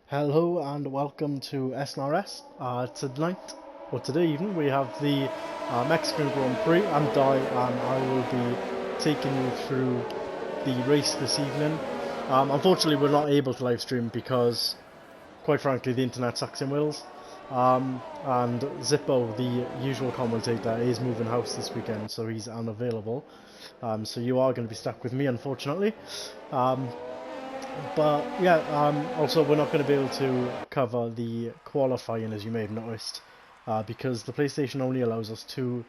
Hello and welcome to Snrs. Tonight, or today even, we have the Mexican Grand Prix. I'm Di and I will be taking you through the race this evening. Unfortunately, we're not able to live stream because, quite frankly, the internet sucks in Wales. And Zippo, the usual commentator, is moving house this weekend, so he's unavailable. So you are going to be stuck with me, unfortunately. But yeah, also we're not going to be able to cover the qualifying, as you may have noticed, because the PlayStation only allows us to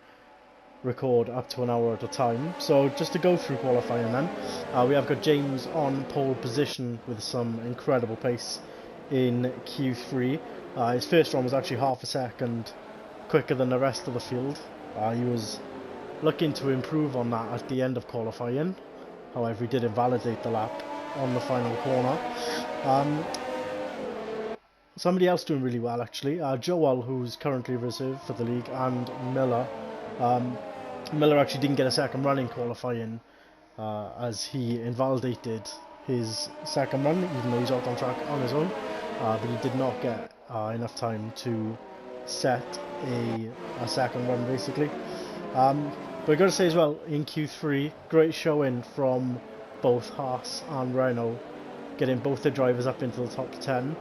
record up to an hour at a time. So just to go through qualifying then, we have got James on pole position with some incredible pace in Q3. His first run was actually half a second quicker than the rest of the field. He was looking to improve on that at the end of qualifying. However, he did invalidate the lap on the final corner. Somebody else doing really well actually, Joel, who's currently reserved for the league, and Miller. Miller actually didn't get a second run in qualifying as he invalidated his second run, even though he's out on track on his own, but he did not get enough time to set a second run basically. But I've got to say as well, in Q3, great showing from both Haas and Renault, getting both their drivers up into the top 10.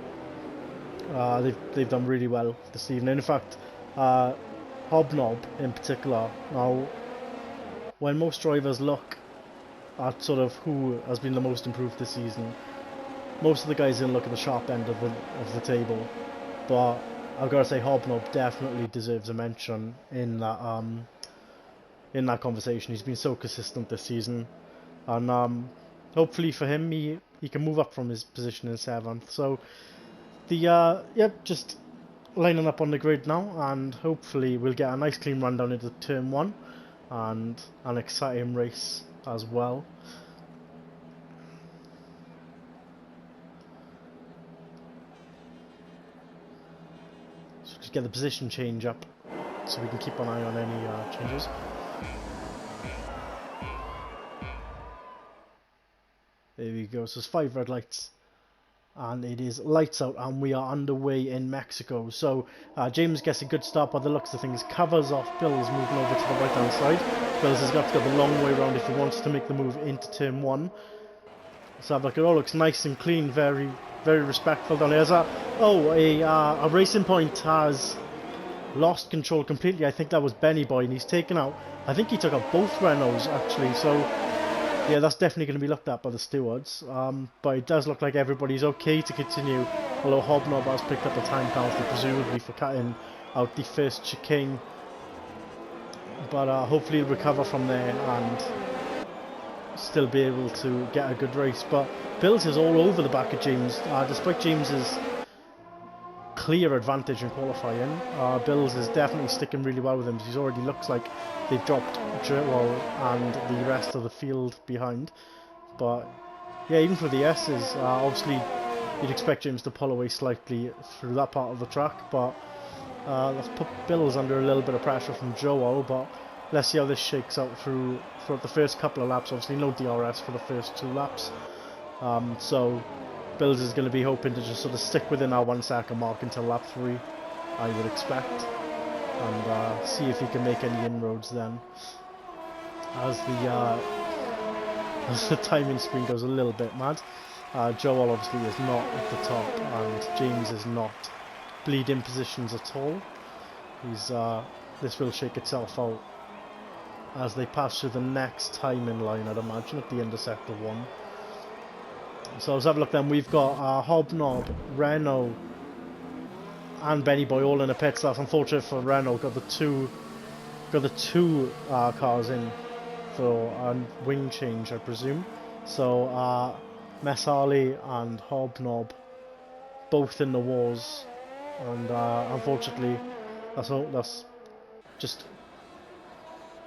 They've done really well this evening. In fact, Hobnob in particular. Now, when most drivers look at sort of who has been the most improved this season, most of the guys didn't look at the sharp end of the table. But I've got to say, Hobnob definitely deserves a mention in that conversation. He's been so consistent this season, and hopefully for him, he can move up from his position in 7th. So the just lining up on the grid now, and hopefully we'll get a nice clean run down into turn 1 and an exciting race as well. So just get the position change up so we can keep an eye on any changes. There we go, so it's 5 red lights and it is lights out and we are underway in Mexico. So James gets a good start by the looks of things, covers off Bills moving over to the right hand side. Bills has got to go the long way around if he wants to make the move into turn 1. So like it all looks nice and clean, very respectful down there. A racing point has lost control completely. I think that was Benny Boy and he's taken out, I think he took out both Renaults actually, so yeah, that's definitely going to be looked at by the stewards. But it does look like everybody's okay to continue, although Hobnob has picked up a time penalty, presumably for cutting out the first chicane. But hopefully he'll recover from there and still be able to get a good race. But Bills is all over the back of James, despite James's clear advantage in qualifying. Bills is definitely sticking really well with him. He's already looks like they've dropped Joel and the rest of the field behind. But yeah, even for the S's, obviously you'd expect James to pull away slightly through that part of the track, but that's put Bills under a little bit of pressure from Joel. But let's see how this shakes out throughout the first couple of laps. Obviously no DRS for the first 2 laps, so Bills is going to be hoping to just sort of stick within our 1 second mark until lap 3, I would expect, and see if he can make any inroads then. As the timing screen goes a little bit mad, Joel obviously is not at the top, and James is not bleeding positions at all. This will shake itself out as they pass through the next timing line, I'd imagine, at the end of sector 1. So let's have a look then. We've got Hobnob, Renault and Benny Boy all in the pits. That's unfortunate for Renault. Got the two cars in for a wing change, I presume. So Mess Harley and Hobnob both in the wars, and unfortunately that's just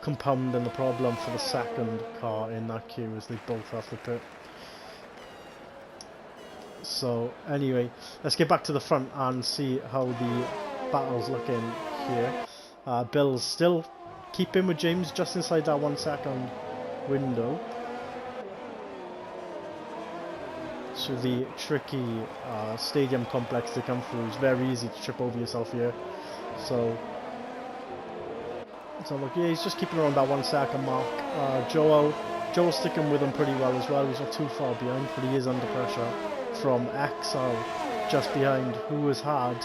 compounding the problem for the second car in that queue as they both have to pit. So anyway, let's get back to the front and see how the battle's looking here. Bill's still keeping with James just inside that 1 second window. to the tricky stadium complex to come through. It's very easy to trip over yourself here. So look, yeah, he's just keeping around that 1 second mark. Joel's sticking with him pretty well as well. He's not too far behind, but he is under pressure from Axel just behind, who has had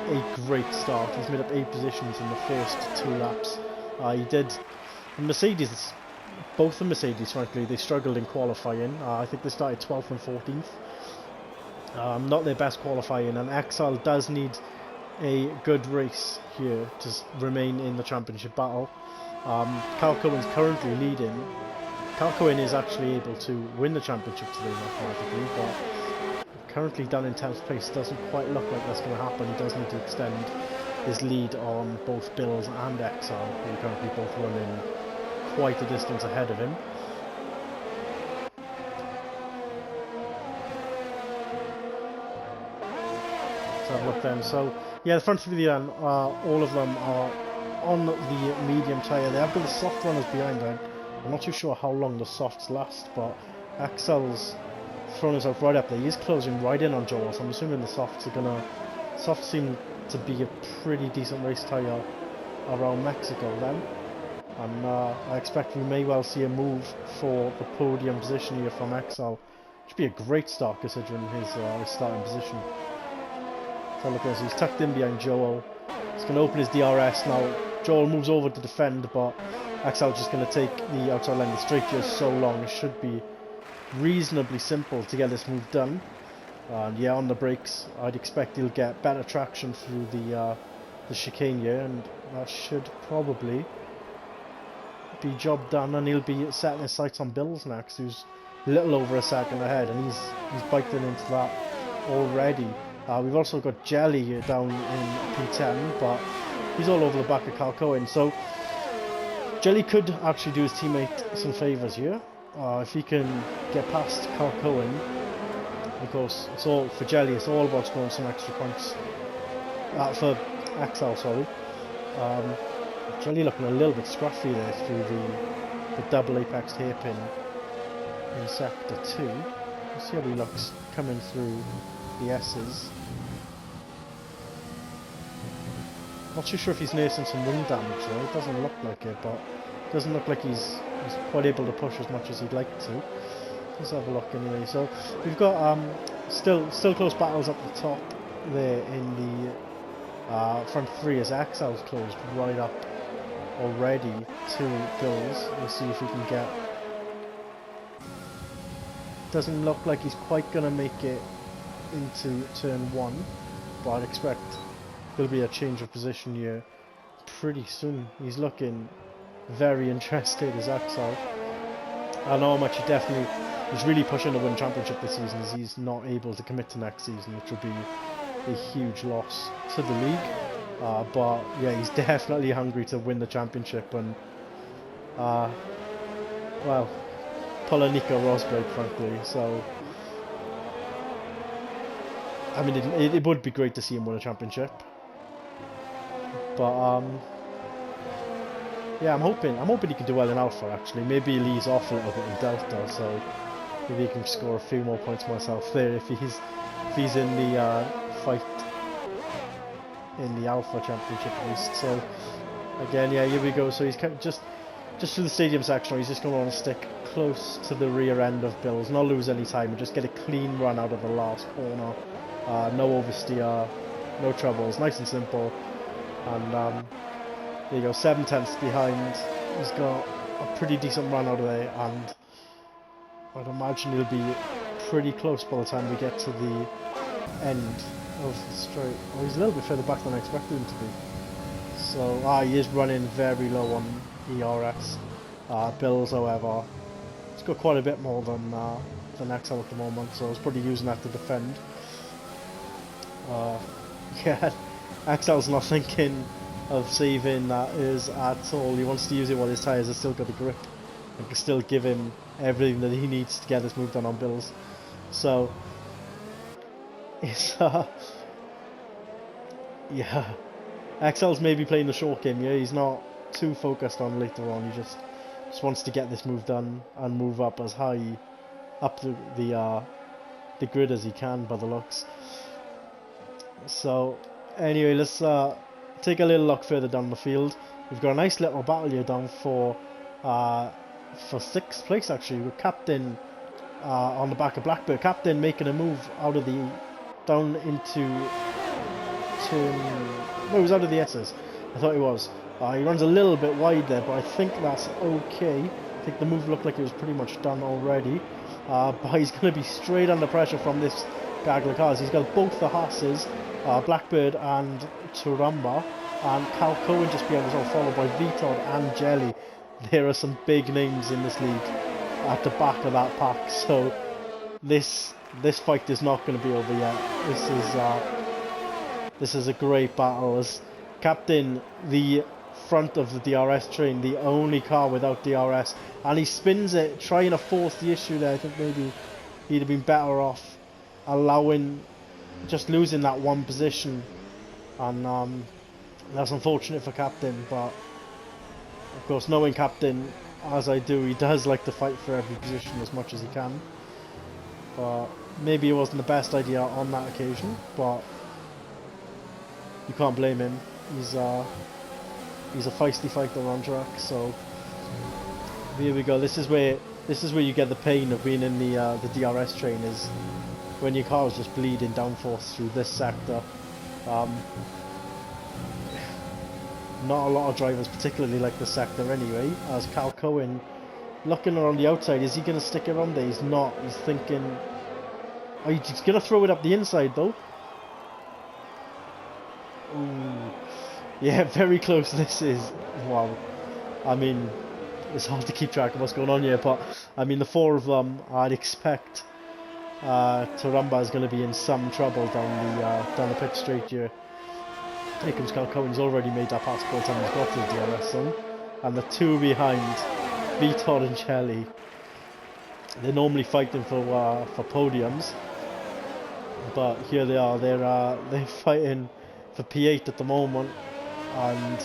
a great start. He's made up 8 positions in the first 2 laps. He did. Mercedes, both the Mercedes, frankly, they struggled in qualifying. I think they started 12th and 14th. Not their best qualifying, and Axel does need a good race here to remain in the championship battle. Carl Cohen's currently leading. Carl Cohen is actually able to win the championship today mathematically, but currently down in 10th place. Doesn't quite look like that's going to happen. He does need to extend his lead on both Bills and Axel, who are currently both running quite a distance ahead of him. Let's have a look then. So yeah, the front three then, all of them are on the medium tyre. They have got the soft runners behind them. I'm not too sure how long the softs last, but Axel's thrown himself right up there. He is closing right in on Joel, so I'm assuming the softs are gonna. Softs seem to be a pretty decent race tyre around Mexico then, and I expect we may well see a move for the podium position here from Axel. Should be a great start considering his starting position. So look at this, he's tucked in behind Joel. He's going to open his DRS now. Joel moves over to defend, but Axel's just going to take the outside line. The straight just so long. It should be reasonably simple to get this move done. And yeah, on the brakes, I'd expect he'll get better traction through the chicane here, and that should probably be job done. And he'll be setting his sights on Bills next, who's a little over a second ahead, and he's biting into that already. We've also got Jelly down in P10, but he's all over the back of Carl Cohen. So Jelly could actually do his teammate some favours here. If he can get past Carl Cohen, of course, it's all for Jelly. It's all about scoring some extra points. For Axel, sorry. Jelly looking a little bit scruffy there through the double apex hairpin in sector 2. Let's see how he looks coming through the S's. Not too sure if he's nursing some wind damage though. It doesn't look like it, but it doesn't look like he's quite able to push as much as he'd like to. Let's have a look anyway. So we've got still close battles up the top there in the front three, as Axel's closed right up already to Bills. We'll see if he can get. Doesn't look like he's quite gonna make it into turn 1, but I'd expect there'll be a change of position here pretty soon. He's looking very interested as Axel. I know how much he's really pushing to win championship this season, as he's not able to commit to next season, which would be a huge loss to the league. But yeah, he's definitely hungry to win the championship, and well, pull a Nico Rosberg, frankly. So I mean, it would be great to see him win a championship, but yeah, I'm hoping he can do well in Alpha. Actually, maybe he leaves off a little bit in Delta, so maybe he can score a few more points myself there if he's in the fight in the Alpha Championship at least. So again, yeah, here we go. So he's just through the stadium section. He's just going to want to stick close to the rear end of Bills, not lose any time, and just get a clean run out of the last corner. No oversteer, no troubles, nice and simple. And there you go, 7/10 behind. He's got a pretty decent run out of there, and I'd imagine he'll be pretty close by the time we get to the end of the straight. Oh, he's a little bit further back than I expected him to be. So he is running very low on ERS. Bills, however, he's got quite a bit more than Axel at the moment, so he's probably using that to defend. Yeah, Axel's not thinking of saving that is at all. He wants to use it while his tyres have still got the grip and can still give him everything that he needs to get this move done on Bills. So it's yeah, Axel's maybe playing the short game. Yeah, he's not too focused on later on. He just wants to get this move done and move up as high up the the grid as he can by the looks. So anyway, let's take a little look further down the field. We've got a nice little battle here down for 6th place actually, with Captain on the back of Blackbird. Captain making a move out of the down into no, he was out of the S's. I thought he was. He runs a little bit wide there, but I think that's okay. I think the move looked like it was pretty much done already. But he's going to be straight under pressure from this gaggle of cars. He's got both the Haas's, Blackbird and Turamba, and Cal Cohen just behind as well, followed by Vitod and Jelly. There are some big names in this league at the back of that pack, so this fight is not going to be over yet. This is a great battle. As Captain, the front of the DRS train, the only car without DRS, and he spins it, trying to force the issue there. I think maybe he'd have been better off just losing that one position, and that's unfortunate for Captain. But of course, knowing Captain as I do, he does like to fight for every position as much as he can. But maybe it wasn't the best idea on that occasion, but you can't blame him. He's a feisty fighter on track. So here we go. This is where you get the pain of being in the DRS train, is when your car is just bleeding downforce through this sector. Not a lot of drivers particularly like the sector anyway, as Cal Cohen looking around the outside. Is he going to stick around there? He's not. He's thinking, oh, he's going to throw it up the inside though. Ooh. Yeah, very close this is. Wow. I mean, it's hard to keep track of what's going on here, but I mean, the four of them, I'd expect Turamba is going to be in some trouble down the pit straight here. Here comes Cal Cohen's already made that pass by the time he's got to the DRS zone. And the two behind, Vitod and Shelley, they're normally fighting for podiums, but here they are. They're fighting for P8 at the moment, and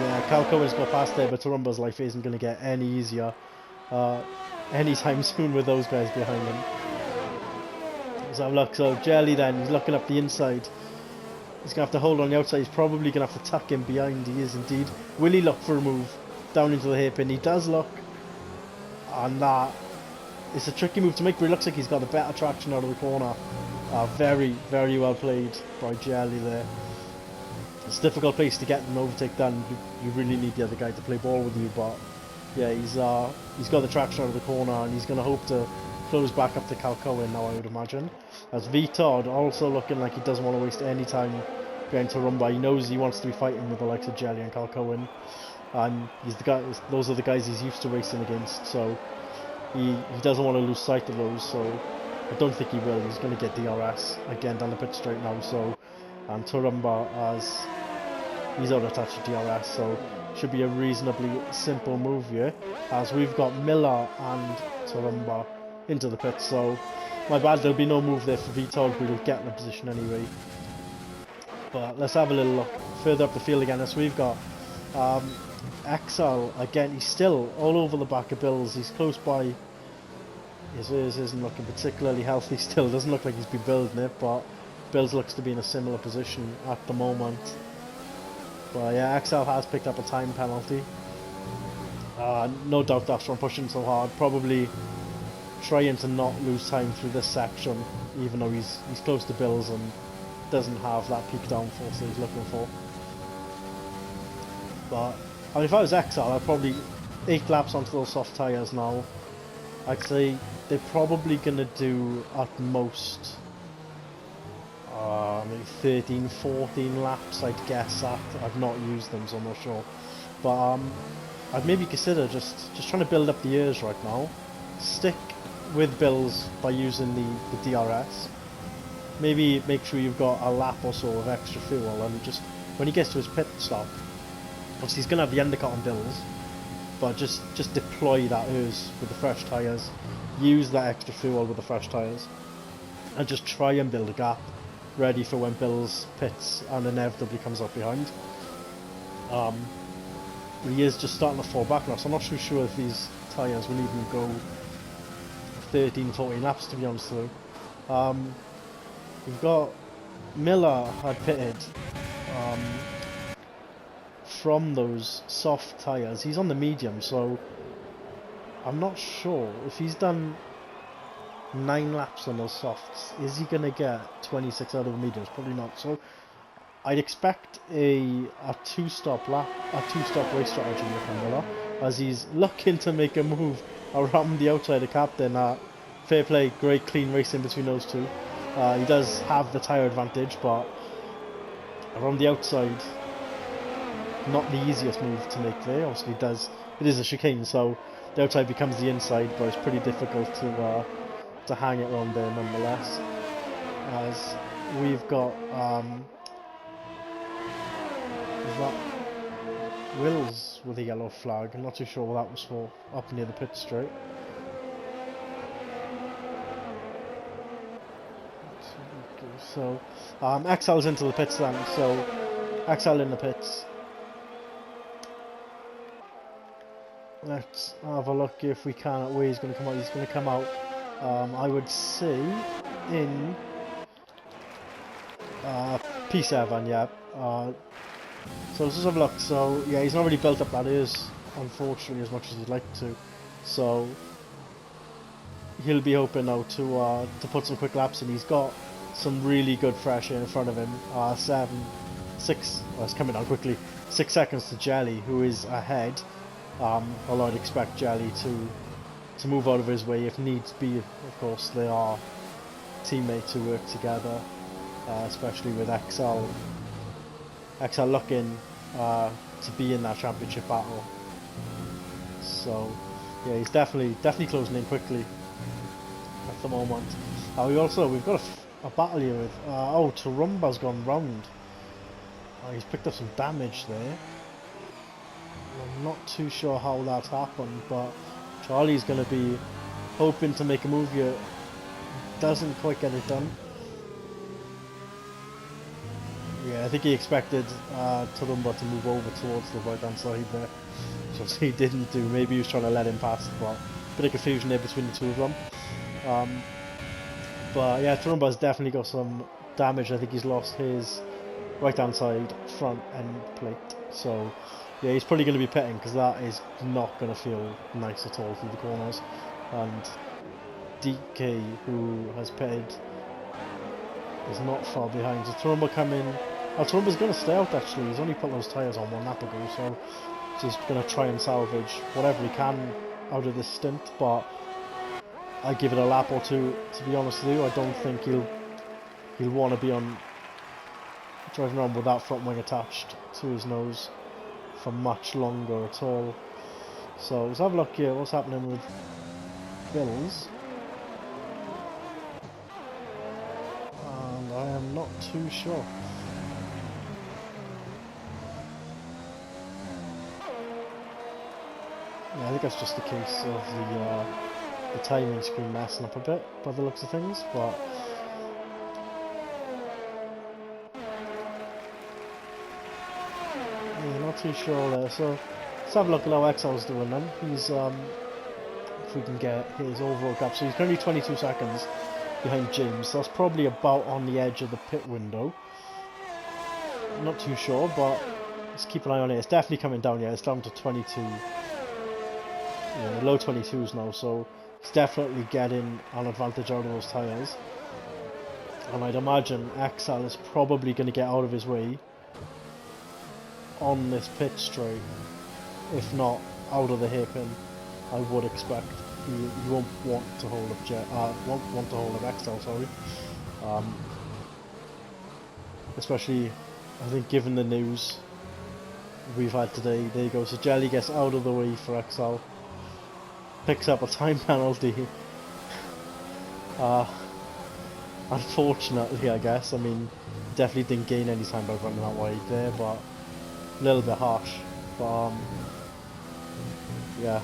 yeah, Cal Cohen's got past there, but Turamba's life isn't going to get any easier anytime soon with those guys behind him. Let's have a look. So Jelly then, he's looking up the inside. He's going to have to hold on the outside. He's probably going to have to tuck him behind. He is indeed. Will he look for a move down into the hairpin? He does look. And that is a tricky move to make, but it looks like he's got a better traction out of the corner. Very, very well played by Jelly there. It's a difficult place to get an overtake done. You really need the other guy to play ball with you, but yeah, he's got the traction out of the corner, and he's going to hope to close back up to Cal Cohen now, I would imagine. As Vitod also looking like he doesn't want to waste any time behind Turamba. He knows he wants to be fighting with the likes of Jelly and Cal Cohen, and those are the guys he's used to racing against, so he doesn't want to lose sight of those. So I don't think he will. He's going to get DRS again down the pit straight now. So Turamba, as he's out of touch of DRS, so should be a reasonably simple move here, as we've got Miller and Turamba into the pit. So my bad, there'll be no move there for Vitod. We'll get in the position anyway. But let's have a little look further up the field again. So we've got Exile again. He's still all over the back of Bills. He's close by. His ears isn't looking particularly healthy still. Doesn't look like he's been building it, but Bills looks to be in a similar position at the moment. But yeah, Exile has picked up a time penalty. No doubt that's from pushing so hard. Probably trying to not lose time through this section, even though he's close to Bills and doesn't have that peak downforce that he's looking for. But I mean, if I was Exile, I'd probably 8 laps onto those soft tyres now. I'd say they're probably going to do at most maybe 13, 14 laps, I'd guess at. I've not used them, so I'm not sure. But I'd maybe consider just trying to build up the ears right now. Stick with Bills by using the DRS. Maybe make sure you've got a lap or so of extra fuel, and just when he gets to his pit stop, obviously he's going to have the undercut on Bills, but just deploy that ERS with the fresh tyres, use that extra fuel with the fresh tyres, and just try and build a gap ready for when Bills pits and inevitably comes up behind. He is just starting to fall back now, so I'm not too sure if these tyres will even go, if 13, 14 laps, to be honest with you. We've got Miller had pitted from those soft tyres. He's on the medium, so I'm not sure if he's done 9 laps on those softs. Is he going to get 26 out of the mediums? Probably not. So I'd expect a two-stop race strategy with Miller, as he's looking to make a move around the outside of captain. Fair play, great clean racing between those two. He does have the tyre advantage, but around the outside, not the easiest move to make there. Obviously, it is a chicane, so the outside becomes the inside, but it's pretty difficult to hang it around there nonetheless. As we've got Wills with a yellow flag. I'm not too sure what that was for, up near the pit straight. So XL's into the pits then, so XL in the pits. Let's have a look if we can at where he's going to come out. He's going to come out, I would say, in P7, yeah. So let's just have a look. So yeah, he's not really built up that ears, unfortunately, as much as he'd like to. So he'll be hoping now to put some quick laps in. He's got some really good fresh air in front of him. 6. Well, it's coming down quickly. 6 seconds to Jelly, who is ahead. Although I'd expect Jelly to move out of his way if needs be. Of course, they are teammates who work together, especially with XL. XL looking to be in that championship battle. So yeah, he's definitely closing in quickly at the moment. We've got a battle here with Tarumba's gone round. He's picked up some damage there. I'm not too sure how that's happened, but Charlie's going to be hoping to make a move here. Doesn't quite get it done. Yeah, I think he expected Tarumba to move over towards the right hand side there, which he didn't do. Maybe he was trying to let him past, but a bit of confusion there between the two of them. But yeah, Tarumba's definitely got some damage. I think he's lost his right hand side front end plate. So yeah, he's probably going to be pitting, because that is not going to feel nice at all through the corners. And DK, who has pitted, is not far behind. So Tarumba coming. Tarumba's going to stay out actually. He's only put those tyres on 1 lap ago, so he's going to try and salvage whatever he can out of this stint. But I give it a lap or two, to be honest with you. I don't think he'll want to be driving around with that front wing attached to his nose for much longer at all. So let's have a look here. What's happening with Bills? And I am not too sure. Yeah, I think that's just the case of the timing screen messing up a bit by the looks of things, but yeah, not too sure there. So let's have a look at how XL's doing then. He's if we can get his overall gap, so he's currently 22 seconds behind James. That's probably about on the edge of the pit window. Not too sure, but let's keep an eye on it. It's definitely coming down. Yeah, it's down to 22. Yeah, low 22s now, so he's definitely getting an advantage out of those tyres. And I'd imagine XL is probably going to get out of his way on this pit straight, if not out of the hairpin. I would expect he won't want to hold up XL, sorry. Especially, I think, given the news we've had today. There you go. So Jelly gets out of the way for XL. Picks up a time penalty. Unfortunately, I guess. I mean, definitely didn't gain any time by running that wide there, but a little bit harsh. But yeah,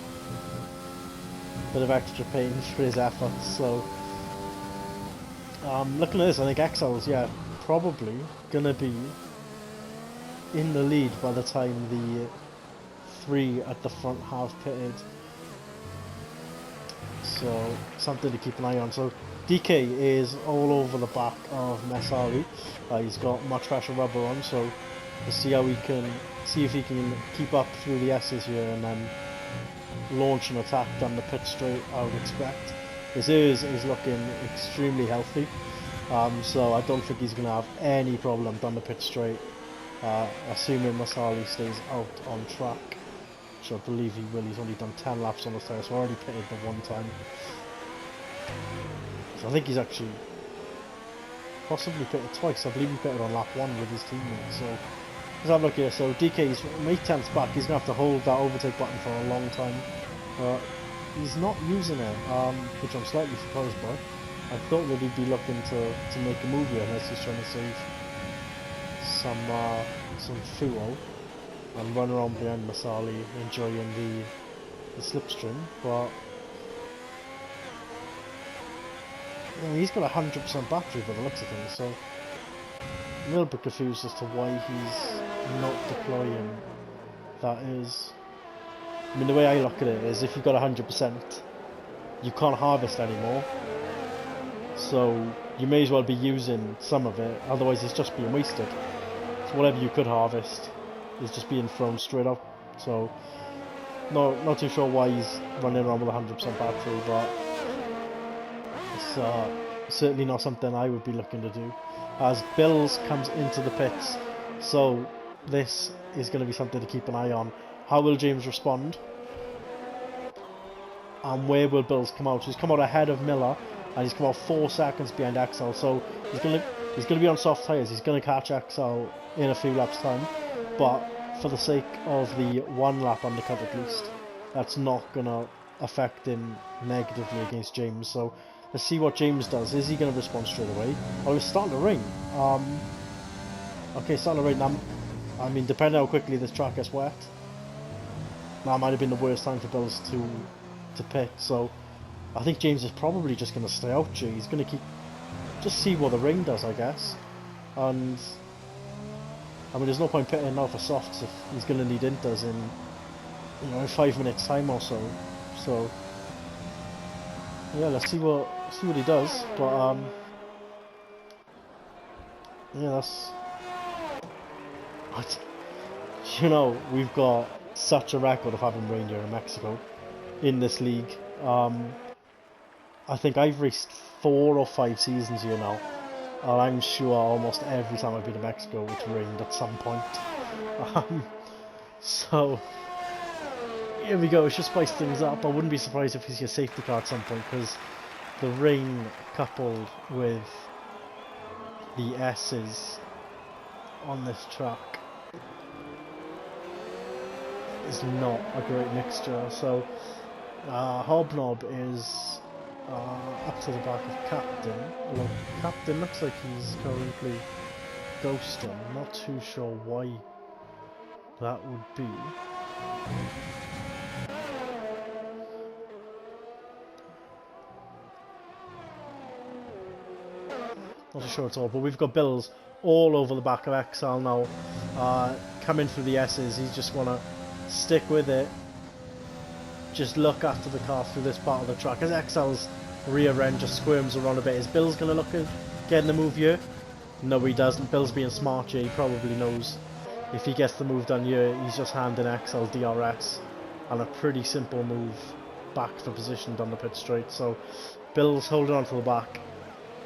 bit of extra pain for his efforts. So looking at this, I think XL's probably gonna be in the lead by the time the 3 at the front have pitted. so something to keep an eye on. So DK is all over the back of Mesali. He's got much fresher rubber on, so we'll see if he can keep up through the S's here and then launch an attack down the pit straight. I would expect his ears is looking extremely healthy, so I don't think he's going to have any problem down the pit straight, assuming Masali stays out on track, which I believe he will. He's only done 10 laps on the tyre, so already pitted the one time. So I think he's actually possibly pitted twice. I believe he pitted on lap 1 with his teammates. So let's have a look here. So DK's mate 10th back. He's going to have to hold that overtake button for a long time. He's not using it, which I'm slightly surprised by. I thought that he'd be looking to make a move here unless he's trying to save some fuel and run around behind Masali enjoying the slipstream, but yeah, he's got 100% battery by the looks of things, so I'm a little bit confused as to why he's not deploying. That is, I mean, the way I look at it is if you've got 100%, you can't harvest anymore, so you may as well be using some of it, otherwise it's just being wasted. So whatever you could harvest is just being thrown straight up. So not too sure why he's running around with 100% battery, but it's certainly not something I would be looking to do. As Bills comes into the pits, so this is going to be something to keep an eye on. How will James respond? And where will Bills come out? He's come out ahead of Miller, and he's come out 4 seconds behind Axel. So he's going to be on soft tyres. He's going to catch Axel in a few laps time, but for the sake of the 1 lap undercut at least, that's not going to affect him negatively against James. So let's see what James does. Is he going to respond straight away? Oh, it's starting to rain. Okay, starting to rain now. I mean, depending how quickly this track gets wet, that might have been the worst time for Bills to pit. So I think James is probably just going to stay out here. He's going to just see what the rain does, I guess. And I mean, there's no point pitting now for softs if he's going to need inters in 5 minutes time or so. So yeah, let's see what he does. But yeah, that's, we've got such a record of having reindeer in Mexico in this league. I think I've raced 4 or 5 seasons here now, and I'm sure almost every time I've been to Mexico it's rained at some point. So here we go. It should spice things up. I wouldn't be surprised if we see a safety car at some point, because the rain coupled with the S's on this track is not a great mixture. So Hobnob is up to the back of Captain. Well, Captain looks like he's currently ghosting. I'm not too sure why that would be. Not too sure at all, but we've got Bills all over the back of XL now, coming through the S's. He's just want to stick with it, just look after the car through this part of the track. As XL's rear end just squirms around a bit, is Bill's going to look at getting the move here? No, he doesn't. Bill's being smart here. He probably knows if he gets the move done here, he's just handing XL DRS and a pretty simple move back for position down the pit straight. So Bill's holding on to the back.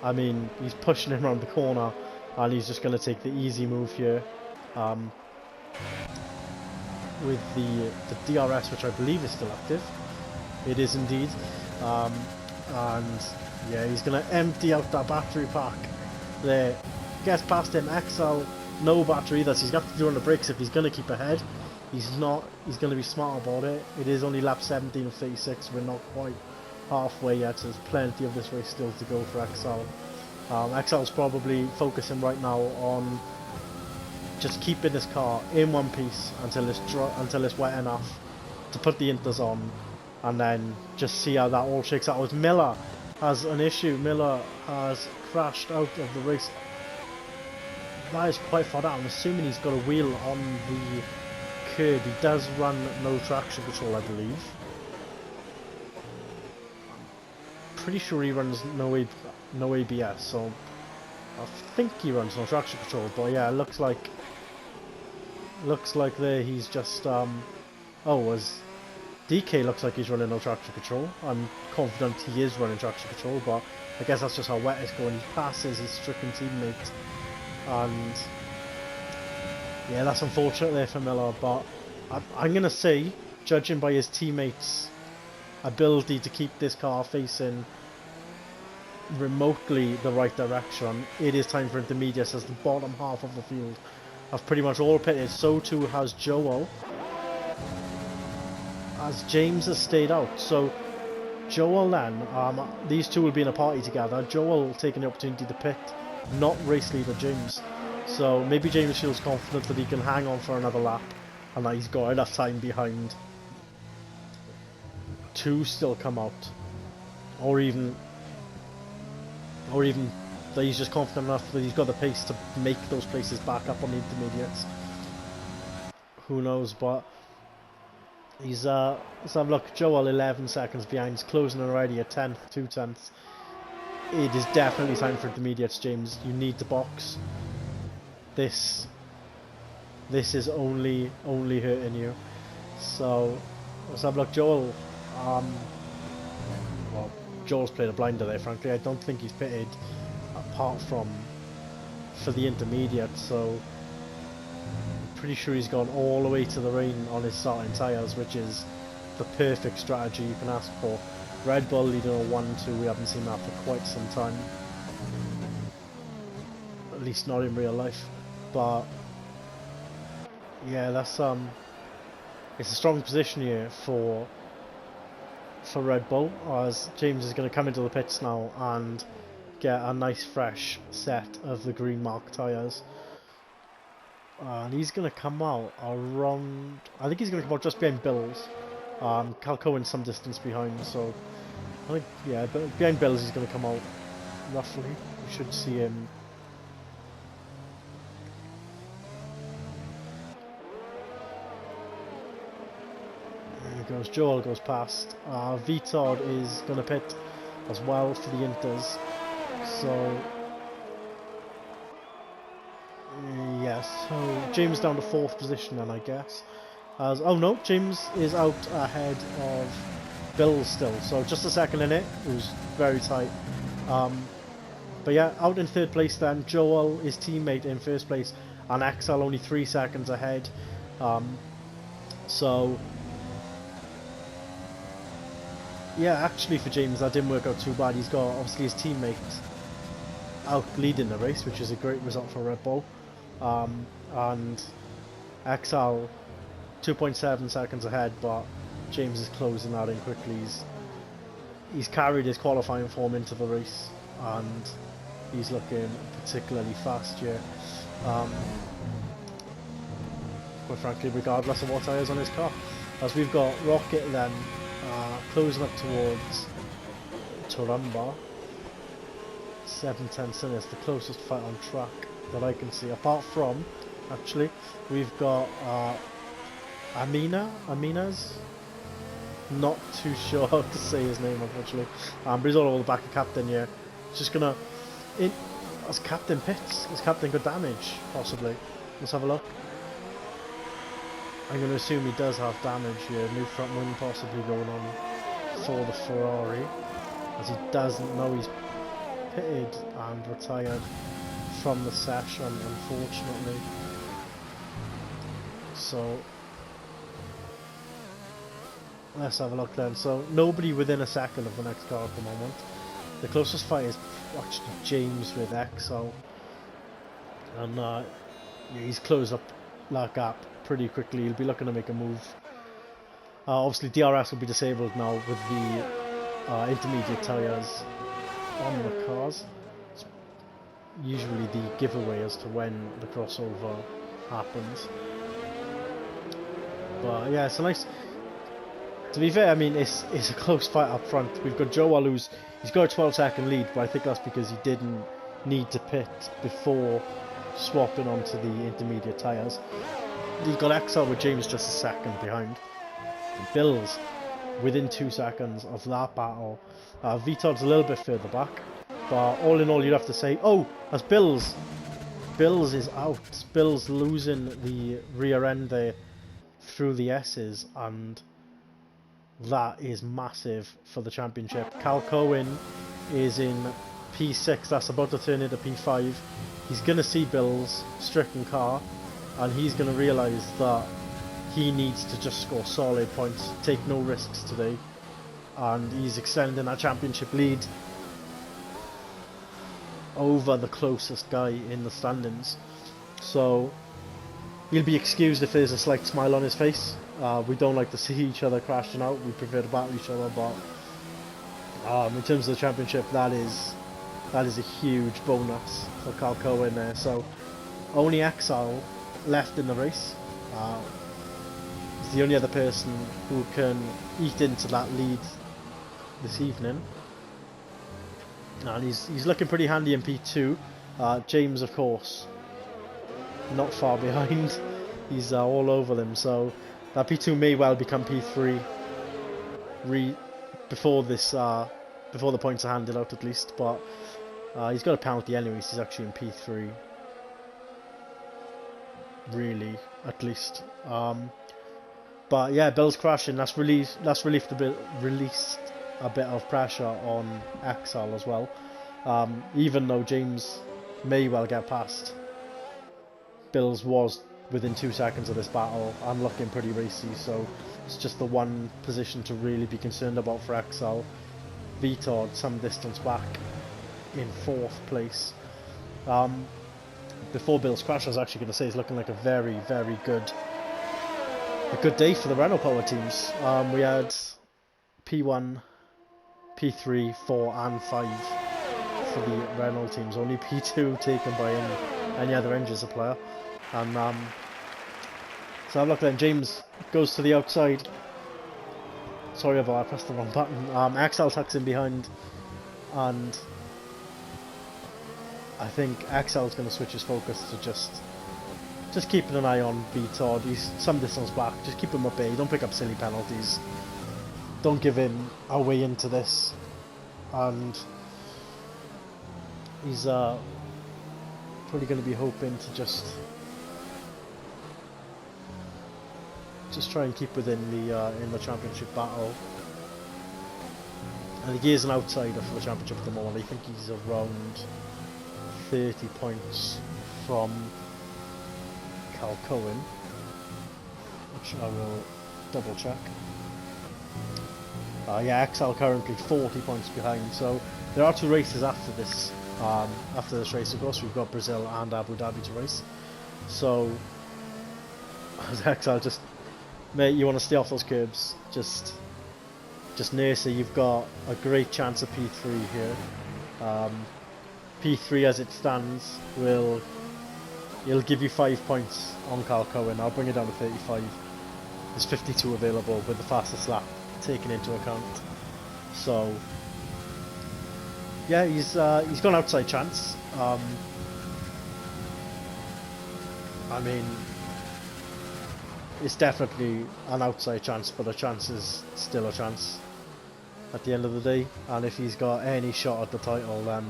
I mean, he's pushing him around the corner, and he's just going to take the easy move here with the DRS, which I believe is still active. It is indeed. And yeah, he's going to empty out that battery pack there. Gets past him. XL, no battery either, so he's got to do on the brakes if he's going to keep ahead. He's not. He's going to be smart about it. It is only lap 17 of 36. We're not quite halfway yet, so there's plenty of this race still to go for XL. XL's probably focusing right now on just keeping this car in one piece until it's wet enough to put the inters on, and then just see how that all shakes out. As Miller has an issue, Miller has crashed out of the race. That is quite far down. I'm assuming he's got a wheel on the curb. He does run no traction control, I believe. pretty sure he runs no ABS, so I think he runs no traction control. But yeah, it looks like there he's just as DK looks like he's running no traction control. I'm confident he is running traction control, but I guess that's just how wet it's going. He passes his stricken teammate, and yeah, that's unfortunate there for Miller. But I'm gonna say, judging by his teammates' ability to keep this car facing remotely the right direction, it is time for intermediates as the bottom half of the field have pretty much all pitted. So too has Joel, as James has stayed out. So Joel then, these two will be in a party together. Joel taking the opportunity to pit, not race leader James. So maybe James feels confident that he can hang on for another lap and that he's got enough time behind to still come out, or even that he's just confident enough that he's got the pace to make those places back up on the intermediates. Who knows? But he's let's have a look. Joel 11 seconds behind. He's closing already at 10th, 2 tenths. It is definitely time for intermediates, James. You need to box. This is only hurting you. So let's have a look. Joel. Well, Joel's played a blinder there, frankly. I don't think he's pitted apart from for the intermediate, so I'm pretty sure he's gone all the way to the rain on his starting tyres, which is the perfect strategy you can ask for. Red Bull leading a 1-2, we haven't seen that for quite some time. At least not in real life. But yeah, that's it's a strong position here for Red Bull, as James is going to come into the pits now and get a nice fresh set of the green mark tyres. And he's going to come out around, I think he's going to come out just behind Bills. Cal Cohen's some distance behind, so I think, yeah, but behind Bills he's going to come out roughly. We should see him. Goes Joel goes past. Vitard is going to pit as well for the Inters. So yes, so James down to 4th position then, I guess. As oh no, James is out ahead of Bill still. So just a second in it. It was very tight. But yeah, out in 3rd place then. Joel, his teammate, in 1st place, and XL only 3 seconds ahead. So yeah, actually for James that didn't work out too bad. He's got obviously his teammate out leading the race, which is a great result for Red Bull. And XL 2.7 seconds ahead, but James is closing that in quickly. He's carried his qualifying form into the race, and he's looking particularly fast here. Quite frankly, regardless of what tyres on his car. As we've got Rocket then closing up towards Turumba. 710 Snrs, the closest fight on track that I can see. Apart from, actually, we've got Aminaz. Not too sure how to say his name, unfortunately. But he's all over the back of Captain here. Just gonna, as Captain pits, as Captain got damage, possibly. Let's have a look. I'm going to assume he does have damage here. New front wing possibly going on for the Ferrari, as he doesn't know he's pitted and retired from the session, unfortunately. So let's have a look then. So nobody within a second of the next car at the moment. The closest fight is actually James with XO, and yeah, he's closed up that gap pretty quickly. He'll be looking to make a move. Obviously DRS will be disabled now with the intermediate tyres on the cars. It's usually the giveaway as to when the crossover happens. But yeah, it's a nice, to be fair, I mean it's a close fight up front. We've got Joel he's got a 12-second lead, but I think that's because he didn't need to pit before swapping onto the intermediate tyres. You've got XL with James just a second behind. The Bills within 2 seconds of that battle. Vitod's a little bit further back, but all in all you'd have to say, oh, that's Bills. Bills is out. Bills losing the rear end there through the S's, and that is massive for the championship. Cal Cohen is in P6, that's about to turn into P5. He's going to see Bills stricken car, and he's going to realise that he needs to just score solid points, take no risks today, and he's extending that championship lead over the closest guy in the standings. So he'll be excused if there's a slight smile on his face. We don't like to see each other crashing out, we prefer to battle each other, but in terms of the championship, that is a huge bonus for Cal Cohen there. So only Exile left in the race. He's the only other person who can eat into that lead this evening, and he's looking pretty handy in P2. James, of course, not far behind. He's all over them, so that P2 may well become P3 before the points are handed out, at least. But he's got a penalty anyways. He's actually in P3, really, at least. But yeah, Bill's crashing. That's released a bit of pressure on Exile as well. Even though James may well get past, Bills was within 2 seconds of this battle and looking pretty racy, so it's just the one position to really be concerned about for Exile. Vitod some distance back in 4th place. Before Bill's crash, I was actually going to say it's looking like a very, very good day for the Renault Power teams. We had P1, P3, 4 and 5 for the Renault teams, only P2 taken by any other engine supplier. And so have a look then. James goes to the outside. Sorry about I pressed the wrong button. Exile tucks in behind, and I think Exile's going to switch his focus to just keeping an eye on Vitod. He's some distance back. Just keep him up here. Don't pick up silly penalties. Don't give him a way into this. And he's probably going to be hoping to just try and keep within the in the championship battle. And he is an outsider for the championship at the moment. I think he's around 30 points from Cal Cohen, which I will double check. Yeah, Exile currently 40 points behind, so there are 2 races after this race. Of course, we've got Brazil and Abu Dhabi to race, so as Exile, just mate, you want to stay off those curbs, just nurse it. You've got a great chance of P3 here. P3 as it stands it'll give you 5 points on Cal Cohen. I'll bring it down to 35. There's 52 available with the fastest lap taken into account. So yeah, he's got an outside chance. I mean, it's definitely an outside chance, but a chance is still a chance at the end of the day. And if he's got any shot at the title, then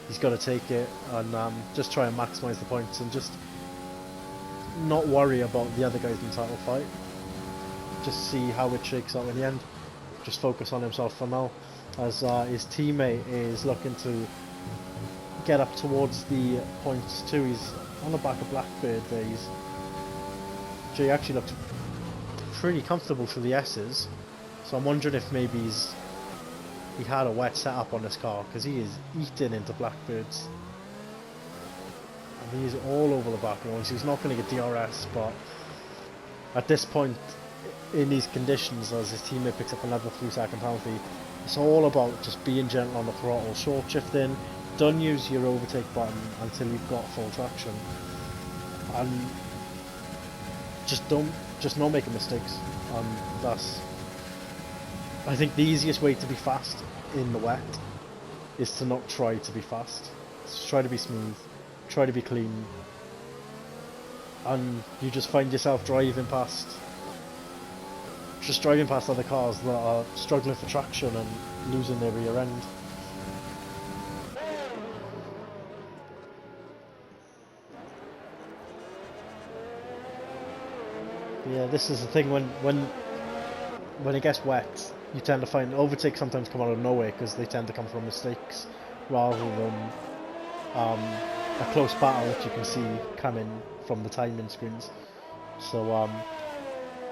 he's got to take it and just try and maximise the points and just not worry about the other guys in the title fight. Just see how it shakes out in the end. Just focus on himself for now, as his teammate is looking to get up towards the points too. He's on the back of Blackbird there. He actually looked pretty comfortable through the S's, so I'm wondering if maybe he had a wet setup on this car, because he is eating into Blackbirds. And he's all over the back ones. He's not going to get DRS, but at this point in these conditions, as his teammate picks up another 3-second penalty, it's all about just being gentle on the throttle, short shifting. Don't use your overtake button until you've got full traction, and just not making mistakes. I think the easiest way to be fast in the wet is to not try to be fast. Just try to be smooth, try to be clean, and you just find yourself driving past just driving past other cars that are struggling for traction and losing their rear end. Yeah, this is the thing, when it gets wet, you tend to find overtakes sometimes come out of nowhere because they tend to come from mistakes rather than a close battle that you can see coming from the timing screens. So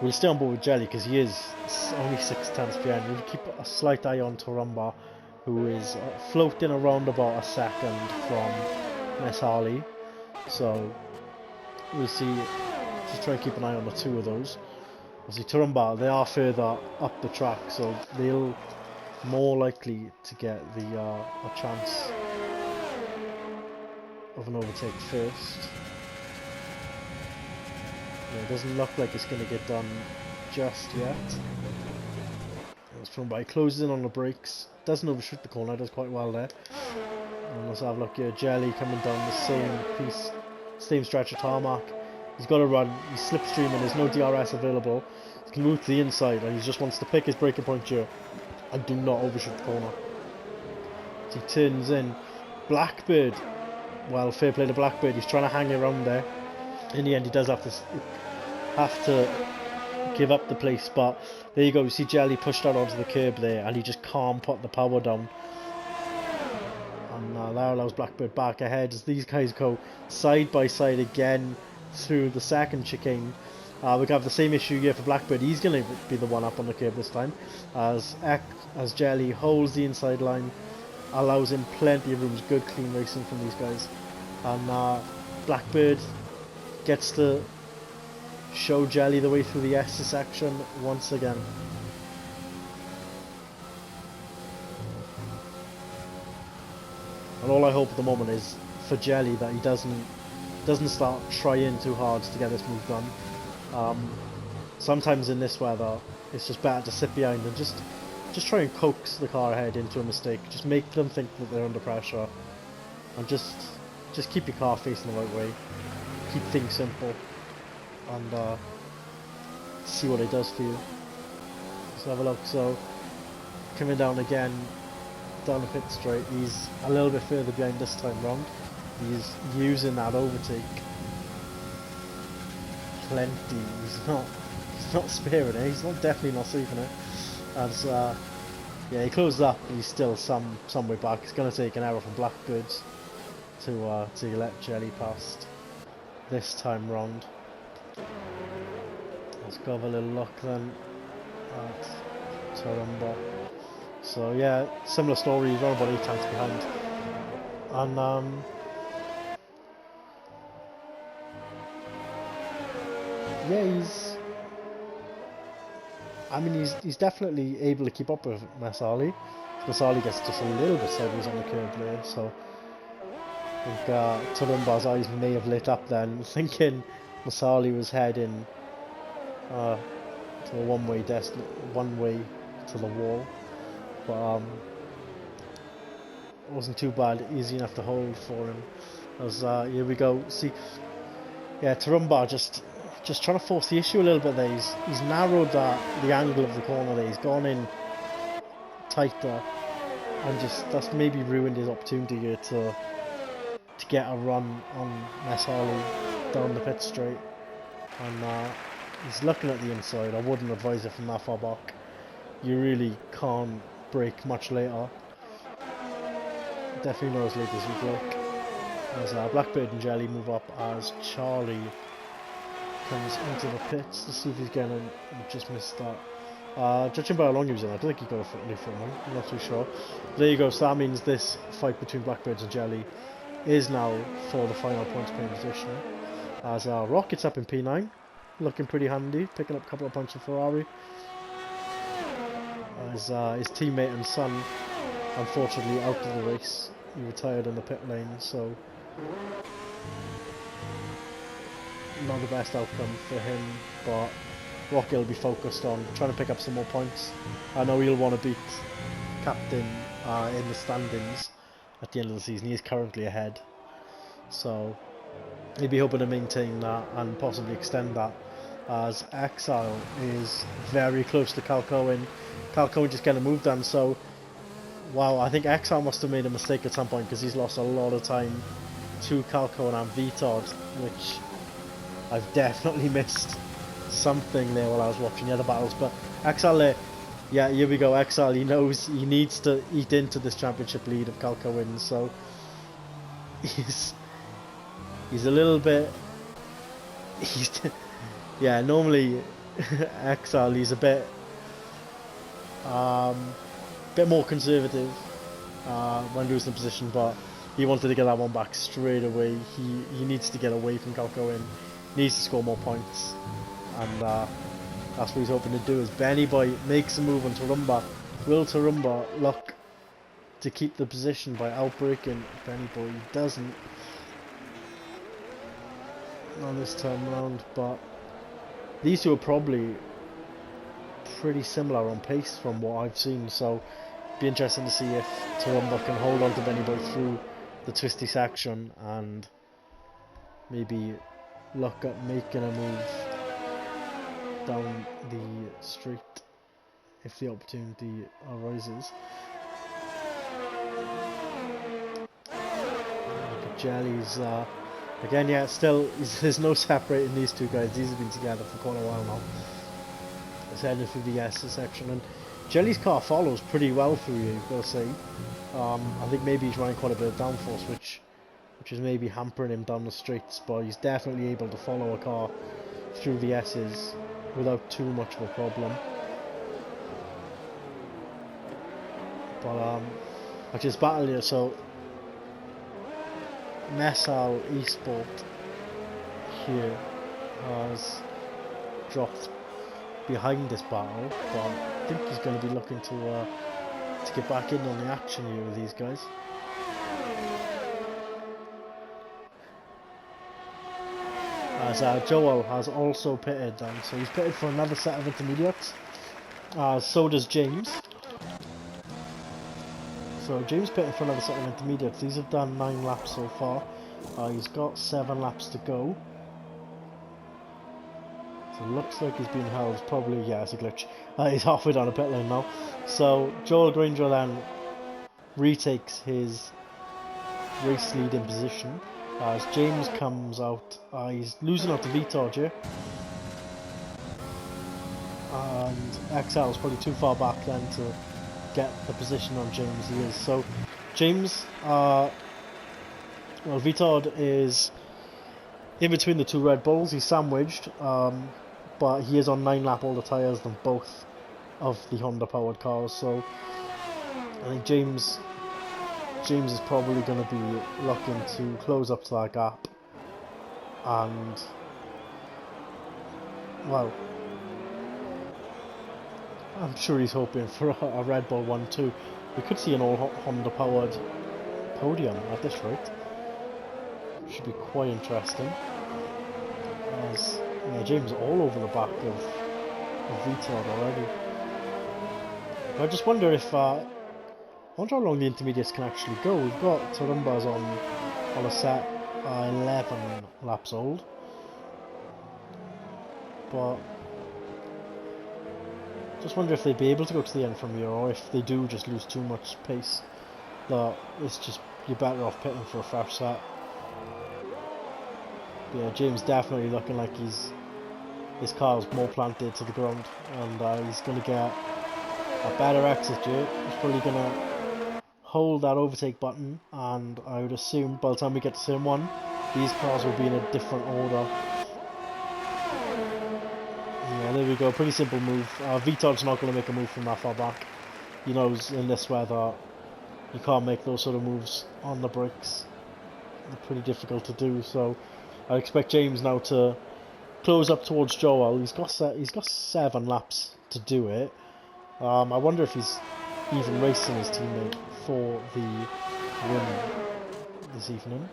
we'll stay on board with Jelly because he is only 6 tenths behind. We'll keep a slight eye on Tarumba, who is floating around about a second from Miss Harley. So we'll see. Just try and keep an eye on the two of those. Obviously Tarumba, they are further up the track, so they'll more likely to get the a chance of an overtake first. Yeah, it doesn't look like it's going to get done just yet. As Tarumba closes in on the brakes, doesn't overshoot the corner, does quite well there. And let's have a look here, Jelly coming down the same stretch of tarmac. He's got to run, he's slipstreaming, there's no DRS available. He can move to the inside and he just wants to pick his braking point here and do not overshoot the corner. So he turns in. Blackbird, well, fair play to Blackbird, he's trying to hang around there. In the end he does have to give up the place, but there you go, you see Jelly pushed out onto the curb there and he just can't put the power down. And that allows Blackbird back ahead as these guys go side by side again through the second chicane. We have the same issue here for Blackbird. He's going to be the one up on the curb this time, as Jelly holds the inside line, allows him plenty of room. Good clean racing from these guys, and Blackbird gets to show Jelly the way through the S section once again. And all I hope at the moment is for Jelly that he doesn't start trying too hard to get this move done. Sometimes in this weather it's just better to sit behind and just try and coax the car ahead into a mistake. Just make them think that they're under pressure and just keep your car facing the right way. Keep things simple and see what it does for you. Let's have a look. So coming down again down the pit straight, he's a little bit further behind this time round. He's using that overtake plenty. He's not sparing it. He's definitely not saving it. As yeah, he closes up. He's still some way back. It's going to take an error from Blackbird to let Jelly past this time round. Let's go have a little look then at Tarumba. So yeah, similar story. He's around about 8 tenths behind, and yeah, he's definitely able to keep up with Masali. Masali gets just a little bit sideways on the curb there, so I think Tarumba's eyes may have lit up then, thinking Masali was heading to a one way to the wall. But it wasn't too bad, easy enough to hold for him. As here we go. See, yeah, Tarumba just trying to force the issue a little bit there. He's narrowed the angle of the corner there. He's gone in tighter, and that's maybe ruined his opportunity here to get a run on Miss Harley down the pit straight. And he's looking at the inside. I wouldn't advise it from that far back. You really can't brake much later. Definitely not as late as you'd like. As Blackbird and Jelly move up as Charlie comes into the pits to see if he's going to just missed that. Judging by how long he was in, I don't think he got a new front one. I'm not too sure. There you go. So that means this fight between Blackbirds and Jelly is now for the final points paying position. As Rocket's up in P9, looking pretty handy, picking up a couple of points for Ferrari. As his teammate and son, unfortunately, out of the race. He retired in the pit lane, so not the best outcome for him. But Rocket will be focused on trying to pick up some more points. I know he'll want to beat Captain in the standings at the end of the season. He is currently ahead, so he'll be hoping to maintain that and possibly extend that as Exile is very close to Cal Cohen. Cal Cohen just getting a move done, so wow, I think Exile must have made a mistake at some point because he's lost a lot of time to Cal Cohen and Vitod, which I've definitely missed something there while I was watching the other battles. But Exile, yeah, here we go. Exile, he knows he needs to eat into this championship lead of Cal Cohen, so he's a little bit. Yeah, normally Exile, he's a bit more conservative when losing the position, but he wanted to get that one back straight away. He needs to get away from Cal Cohen, needs to score more points, and that's what he's hoping to do. As Benny Boy makes a move on Tarumba, will Tarumba look to keep the position by outbreaking Benny Boy? He doesn't on this time round, but these two are probably pretty similar on pace from what I've seen, so be interesting to see if Tarumba can hold on to Benny Boy through the twisty section and maybe look at making a move down the street if the opportunity arises. Look at Jelly's again, yeah, still there's no separating these two guys. These have been together for quite a while now. It's heading through the S section, and Jelly's car follows pretty well through here, you've got to say. I think maybe he's running quite a bit of downforce, which is maybe hampering him down the straights, but he's definitely able to follow a car through the S's without too much of a problem. But I just battle here, so Messal Esport here has dropped behind this battle, but I think he's going to be looking to get back in on the action here with these guys. As Joel has also pitted, so he's pitted for another set of intermediates. So does James. So James pitted for another set of intermediates. These have done 9 laps so far. He's got 7 laps to go. So it looks like he's being held. Probably, yeah, it's a glitch. He's halfway down the pit lane now. So Joel Granger then retakes his race lead in position. As James comes out, he's losing out to Vitod here. And XL is probably too far back then to get the position on James. He is. So James, well, Vitod is in between the two Red Bulls. He's sandwiched, but he is on 9 lap older tyres than both of the Honda powered cars. So I think James is probably going to be looking to close up to that gap, and well, I'm sure he's hoping for a Red Bull 1-2. We could see an all Honda powered podium at this rate. Should be quite interesting. As yeah, James all over the back of Vitod already. I just wonder if I wonder how long the intermediates can actually go. We've got Tarumba's on a set 11 laps old, but just wonder if they'd be able to go to the end from here, or if they do just lose too much pace, that it's just you're better off pitting for a fresh set. But yeah, James definitely looking like his car's more planted to the ground, and he's going to get a better exit here. He's probably going to hold that overtake button, and I would assume by the time we get to turn 1, these cars will be in a different order. Yeah, there we go, pretty simple move. Vitod's not going to make a move from that far back. He knows in this weather you can't make those sort of moves on the brakes. They're pretty difficult to do, so I expect James now to close up towards Joel. He's got 7 laps to do it. I wonder if he's even racing his teammate for the win this evening.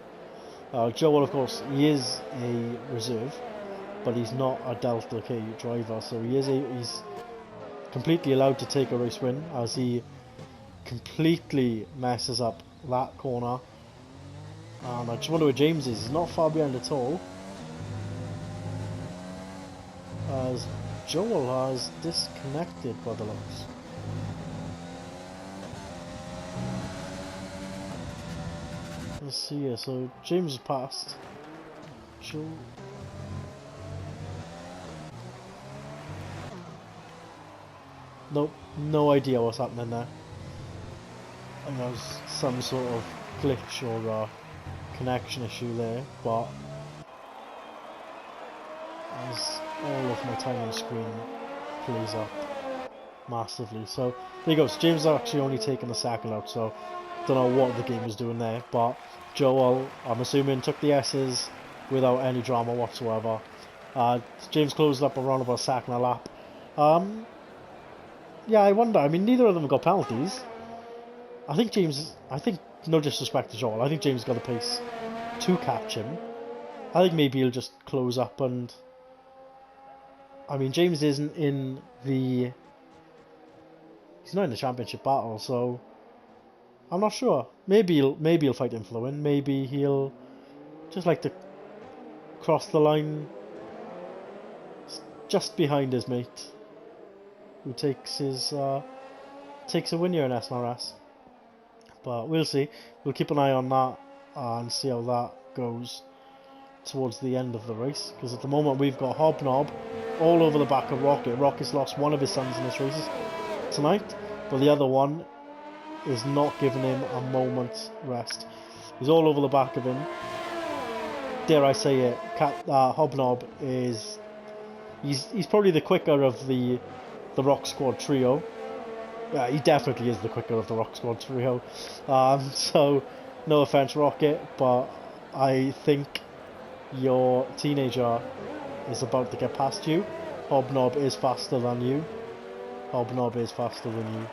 Joel, of course, he is a reserve, but he's not a Delta K driver, so he's completely allowed to take a race win, as he completely messes up that corner. And I just wonder where James is. He's not far behind at all. as Joel has disconnected by the looks. Let's see here, so James has passed. Joel. Nope, no idea what's happening there. I think there's some sort of glitch or connection issue there, but as all of my time on the screen plays up massively. So there you go. So James actually only taken the second out, so don't know what the game was doing there, but Joel, I'm assuming, took the S's without any drama whatsoever. James closed up around about a second a lap. Yeah, I wonder. I mean, neither of them got penalties. I think, no disrespect to Joel, I think James got the pace to catch him. I think maybe he'll just close up and... I mean, James isn't in the... He's not in the championship battle, so... I'm not sure. Maybe he'll fight him for the win. Maybe he'll just like to cross the line just behind his mate, who takes a win here in SNRS. But we'll see. We'll keep an eye on that and see how that goes towards the end of the race. Because at the moment we've got Hobnob all over the back of Rocket. Rocket's lost one of his sons in this race tonight, but the other one is not giving him a moment's rest. He's all over the back of him. Dare I say it, Hobnob is... He's probably the quicker of the Rock Squad trio. Yeah, he definitely is the quicker of the Rock Squad trio. So, no offense, Rocket, but I think your teenager is about to get past you. Hobnob is faster than you. Hobnob is faster than you.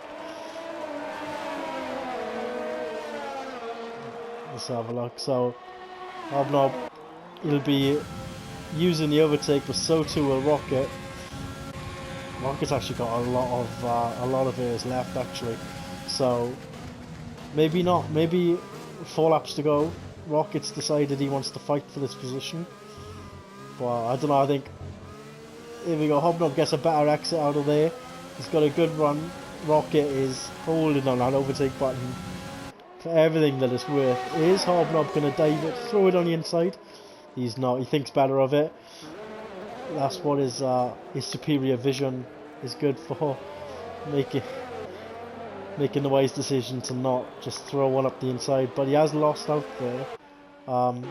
Let's have a look. So, Hobnob, he'll be using the overtake, but so too will Rocket. Rocket's actually got a lot of his left actually, so maybe not. Maybe 4 laps to go. Rocket's decided he wants to fight for this position, but I don't know. I think here we go. Hobnob gets a better exit out of there. He's got a good run. Rocket is holding on that overtake button for everything that it's worth. Is Hobnob going to dive it, throw it on the inside? He's not. He thinks better of it. That's what his superior vision is good for, making the wise decision to not just throw one up the inside. But he has lost out there. No,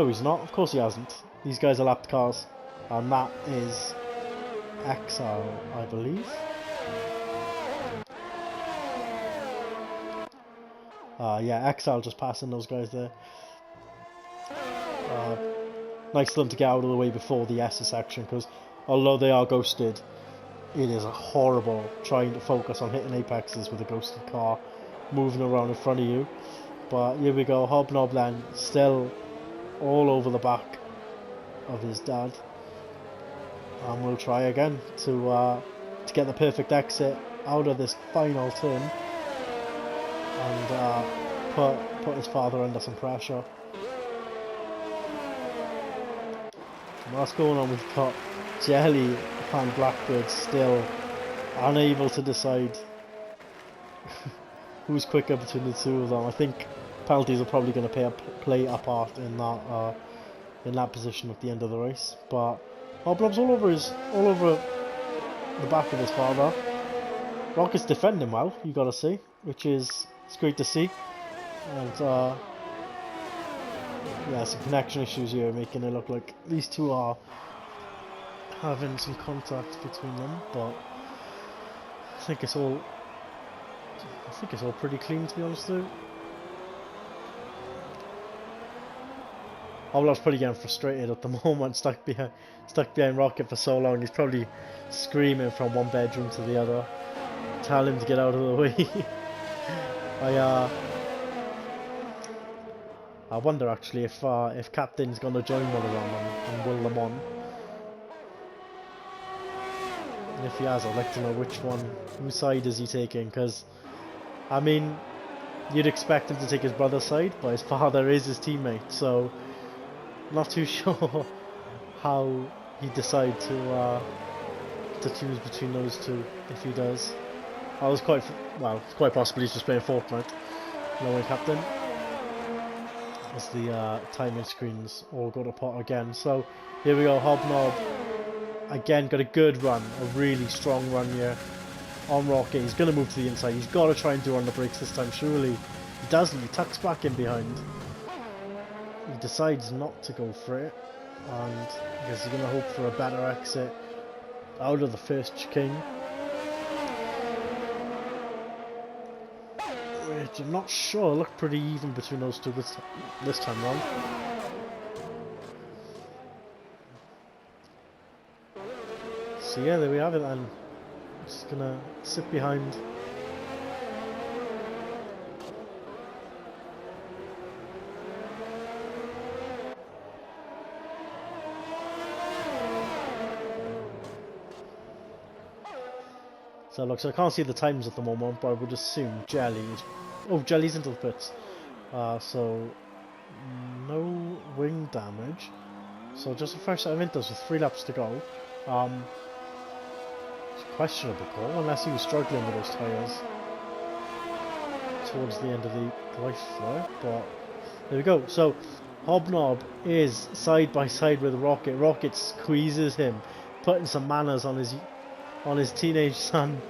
he's not. Of course he hasn't. These guys are lapped cars, and that is Exile, I believe. Yeah, Exile just passing those guys there. Nice of them to get out of the way before the S section, because although they are ghosted, it is horrible trying to focus on hitting apexes with a ghosted car moving around in front of you. But here we go, Hobnob then still all over the back of his dad, and we'll try again to get the perfect exit out of this final turn and put his father under some pressure. What's going on? We've got Jelly and Blackbird still unable to decide who's quicker between the two of them. I think penalties are probably going to play a part in that position at the end of the race. But Hobnob's all over the back of his father. Rocket's defending well, you got to see, which is it's great to see. And yeah, some connection issues here, making it look like these two are having some contact between them, but I think it's all pretty clean, to be honest though. Hobnob's probably getting frustrated at the moment, stuck behind Rocket for so long. He's probably screaming from one bedroom to the other, tell him to get out of the way. I wonder actually if Captain's gonna join one of them and will them on. And if he has, I'd like to know whose side is he taking, because I mean, you'd expect him to take his brother's side, but his father is his teammate, so not too sure how he decide to choose between those two. If he does, I was it's quite possible he's just playing Fortnite, knowing captain. As the timing screens all go to pot again. So here we go, Hobnob again got a good run, a really strong run here on Rocket. He's going to move to the inside. He's got to try and do on the brakes this time. Surely he doesn't. He tucks back in behind. He decides not to go for it, and I guess he's going to hope for a better exit out of the first chicane. Which I'm not sure. It looked pretty even between those two this time round. So yeah, there we have it then. Just gonna sit behind. So look, so I can't see the times at the moment, but I would assume Jelly is... Oh, Jelly's into the pits. So no wing damage. So just a first set of inters with 3 laps to go. It's a questionable call, unless he was struggling with those tyres towards the end of the life there. But there we go. So Hobnob is side by side with Rocket. Rocket squeezes him, putting some manners on his teenage son.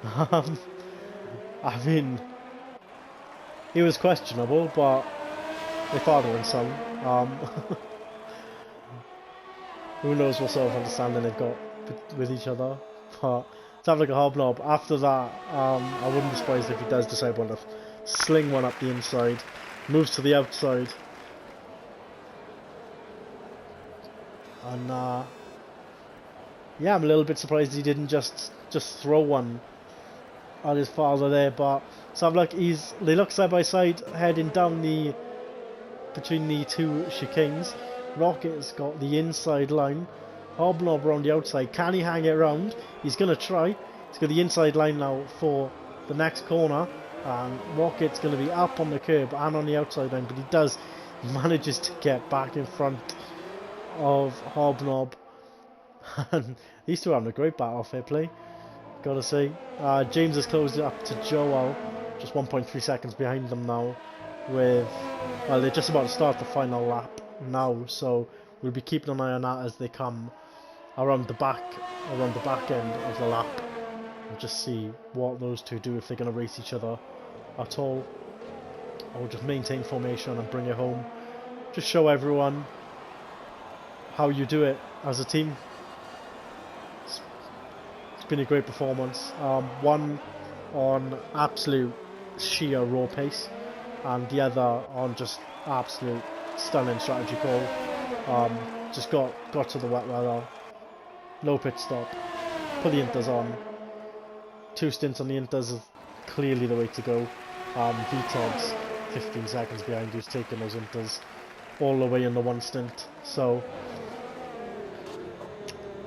I mean, he was questionable, but they're father and son. Who knows what sort of understanding they've got with each other. But to have like a Hobnob. After that, I wouldn't be surprised if he does decide to sling one up the inside. Moves to the outside. And yeah, I'm a little bit surprised he didn't just throw one at his father there. But so I'm like, they look side by side heading down between the two chicanes. Rocket's got the inside line, Hobnob around the outside. Can he hang it around? He's gonna try. He's got the inside line now for the next corner. Rocket's gonna be up on the curb and on the outside line, but he manages to get back in front of Hobnob. And these two are having a great battle, fair play, gotta say. James has closed it up to Joel, just 1.3 seconds behind them now. Well, they're just about to start the final lap now, so we'll be keeping an eye on that as they come around the back end of the lap, and just see what those two do, if they're going to race each other at all, or just maintain formation and bring it home. Just show everyone how you do it as a team. It's been a great performance. One on absolute sheer raw pace, and the other on just absolute stunning strategy call. Just got to the wet weather, no pit stop, put the inters on. 2 stints on the inters is clearly the way to go. VTOG's 15 seconds behind, who's taking those inters all the way in the 1 stint. So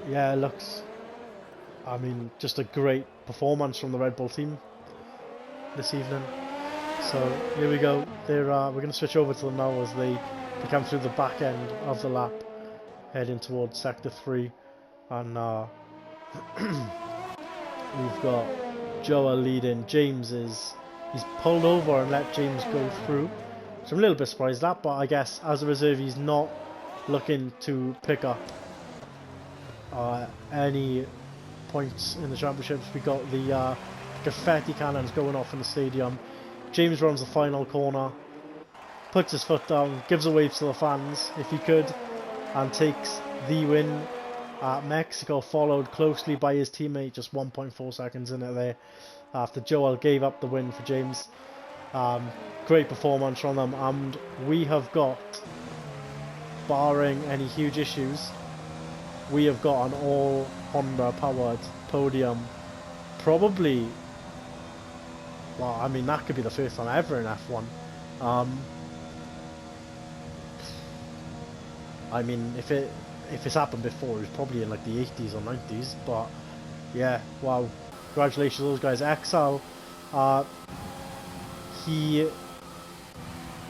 yeah, it looks, I mean, just a great performance from the Red Bull team this evening. So here we go. We're going to switch over to them now as they come through the back end of the lap, heading towards sector 3, and we've got Joel leading. He's pulled over and let James go through, so I'm a little bit surprised at that, but I guess as a reserve he's not looking to pick up any points in the championships. We got the confetti cannons going off in the stadium. James runs the final corner, puts his foot down, gives a wave to the fans if he could, and takes the win at Mexico, followed closely by his teammate, just 1.4 seconds in it there, after Joel gave up the win for James. Great performance from them, and we have got, barring any huge issues, we have got an all Honda powered podium. Probably, well, I mean, that could be the first time ever in F1. I mean, if it's happened before, it's probably in like the 80s or 90s. But yeah, wow, congratulations to those guys. Exile, he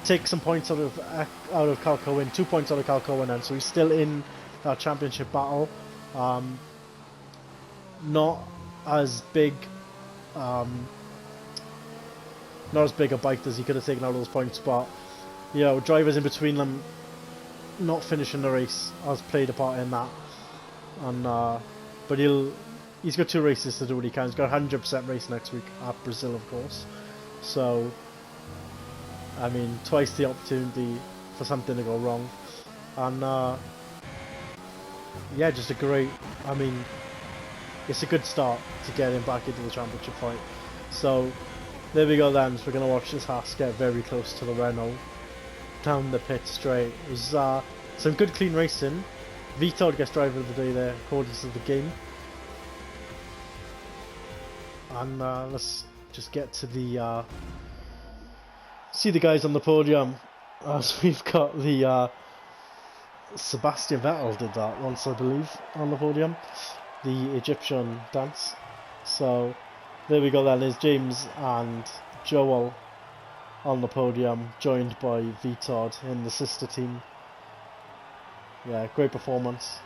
takes some points out of Calcoen, 2 points out of Calcoen, and so he's still in championship battle. Not as big, not as big a bite as he could have taken out those points, but you know, drivers in between them not finishing the race has played a part in that. And but he's got 2 races to do what he can. He's got a 100% race next week at Brazil, of course. So I mean, twice the opportunity for something to go wrong. And yeah, just a great, I mean, it's a good start to get him back into the championship fight. So there we go then. So we're going to watch this Haas get very close to the Renault down the pit straight. It was some good clean racing. Vitold gets driver of the day there according to the game. And let's just get to the see the guys on the podium. As we've got the Sebastian Vettel did that once, I believe, on the podium, the Egyptian dance. So there we go then. There's James and Joel on the podium, joined by Vitold in the sister team. Yeah, great performance.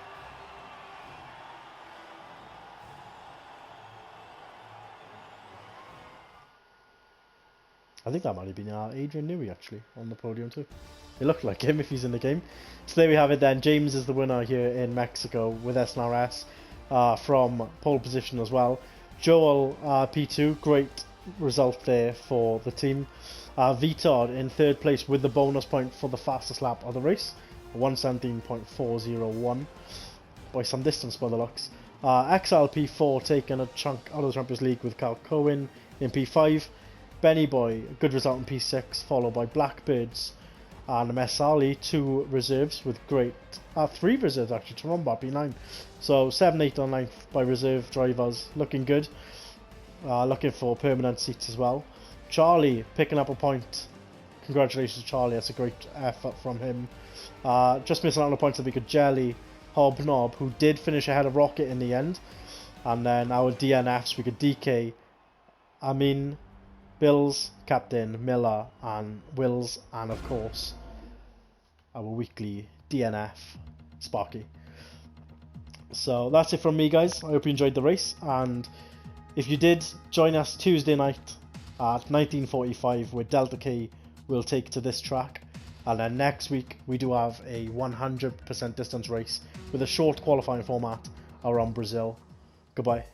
I think that might have been Adrian Newey actually on the podium too. It looked like him if he's in the game. So there we have it then. James is the winner here in Mexico with Snrs from pole position as well. Joel P2, great result there for the team. Vitold in 3rd place with the bonus point for the fastest lap of the race, 117.401 by some distance by the looks. XLP4 taking a chunk out of the Champions League with Carl Cohen in P5. Benny Boy, a good result in P6, followed by Blackbirds and Messali, 2 reserves with great, 3 reserves actually, Taromba P9. So 7, 8 and 9 by reserve drivers, looking good. Looking for permanent seats as well. Charlie picking up a point. Congratulations Charlie, that's a great effort from him. Just missing out on the points that we could Jelly, Hobnob, who did finish ahead of Rocket in the end. And then our DNFs, we could DK, Amin, Bills, Captain, Miller and Wills, and of course our weekly DNF, Sparky. So that's it from me guys. I hope you enjoyed the race, and if you did, join us Tuesday night at 19:45 where Delta K will take to this track, and then next week we do have a 100% distance race with a short qualifying format around Brazil. Goodbye.